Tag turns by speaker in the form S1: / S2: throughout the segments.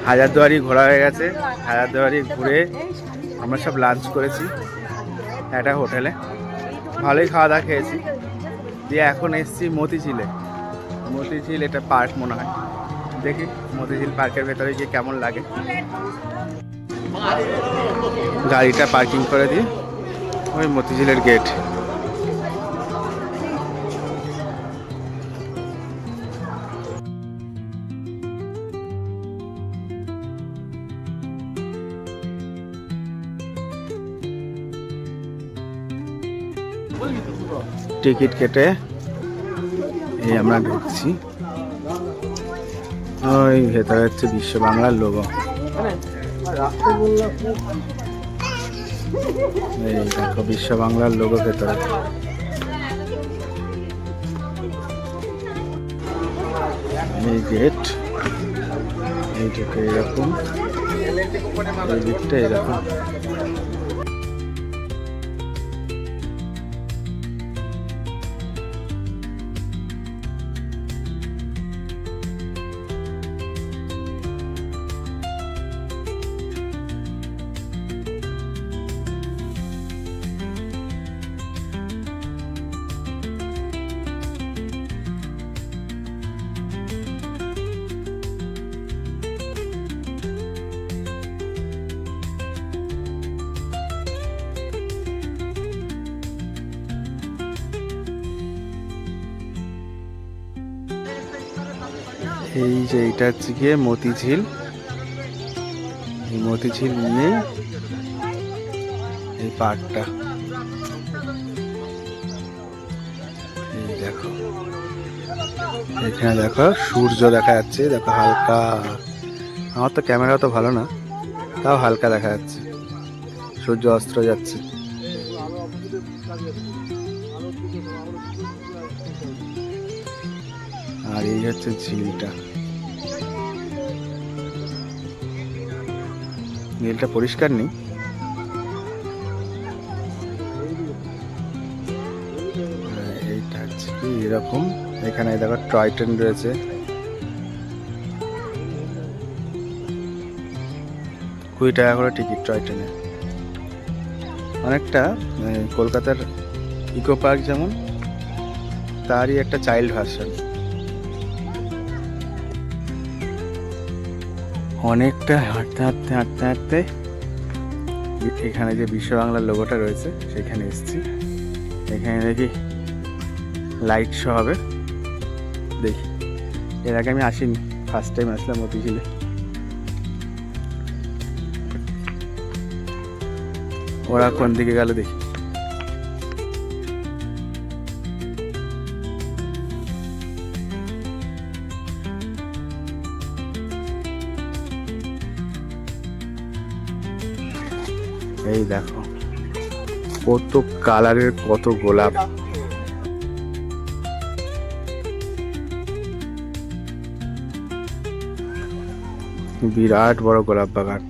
S1: হাজারদুয়ারি ঘোরা হয়ে গেছে। হাজারদুয়ারি ঘুরে আমরা সব লাঞ্চ করেছি একটা হোটেলে, ভালোই খাওয়া দাওয়া খেয়েছি। দিয়ে এখন এসছি মতিঝিলে। মতিঝিল এটা পার্ক মনে হয়, দেখি মতিঝিল পার্কের ভেতরে গিয়ে কেমন লাগে। গাড়িটা পার্কিং করে দিই ওই মতিঝিলের গেট। টিকিট কেটে এই আমরা ঢুকছি। ওই ভেতরে হচ্ছে বিশ্ব বাংলার লোগো। এই দেখো বিশ্ব বাংলার লোগো ভেতরে। এই গেট, এই দিকে এরকম, এই দিকটা এরকম। এই যে এটা হচ্ছে গিয়ে মতিঝিল। এই মতিঝিল নিয়ে এই পার্কটা। এই দেখো এখানে দেখো সূর্য দেখা যাচ্ছে, দেখো হালকা। আমার তো ক্যামেরা তো ভালো না, তাও হালকা দেখা যাচ্ছে, সূর্য অস্ত যাচ্ছে। আর এই হচ্ছে ঝিলটা। ঝিলটা পরিষ্কার নেই। এইটা হচ্ছে কি এরকম। এখানে দেখো টয় ট্রেন রয়েছে। ৳20 করে টিকিট টয় ট্রেনে। অনেকটা কলকাতার ইকো পার্ক যেমন, তারই একটা চাইল্ড ভার্সন। অনেকটা হাঁটতে হাঁটতে হাঁটতে হাঁটতে এখানে যে বিশ্ব বাংলার লোগোটা রয়েছে সেখানে এসেছি। এখানে দেখি লাইট শো হবে, দেখি। এর আগে আমি আসিনি, ফার্স্ট টাইম আসলাম মতিঝিলে। ওরা কোন দিকে গেল দেখি। এই দেখো কত কালারের, কত গোলাপ। বিরাট বড় গোলাপ বাগান।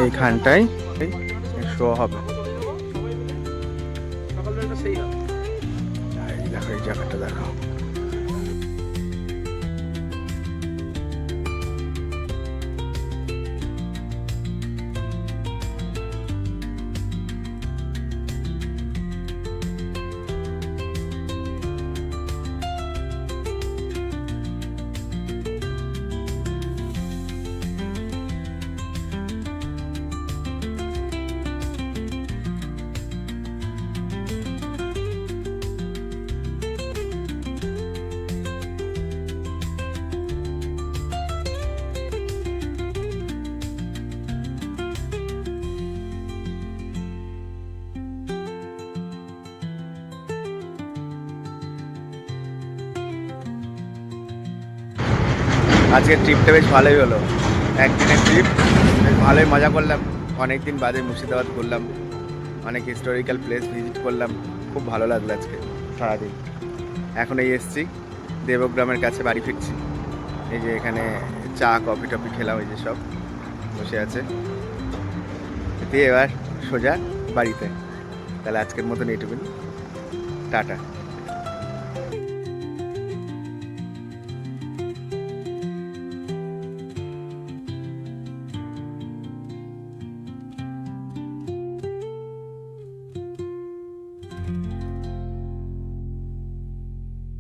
S1: এইখানটায় শো হবে। দেখো এই জায়গাটা দেখো। আজকের ট্রিপটা বেশ ভালোই হলো, একদিনের ট্রিপ, বেশ ভালোই মজা করলাম। অনেক দিন বাদে মুর্শিদাবাদ ঘুরলাম, অনেক হিস্টোরিক্যাল প্লেস ভিজিট করলাম, খুব ভালো লাগলো আজকে সারাদিন। এখন এই এসছি দেবগ্রামের কাছে, বাড়ি ফিরছি। এই যে এখানে চা কফি টফি খেলাম, এই যে সব বসে আছে, দিয়ে এবার সোজা বাড়িতে। তাহলে আজকের মতন এইটুকুন, টাটা।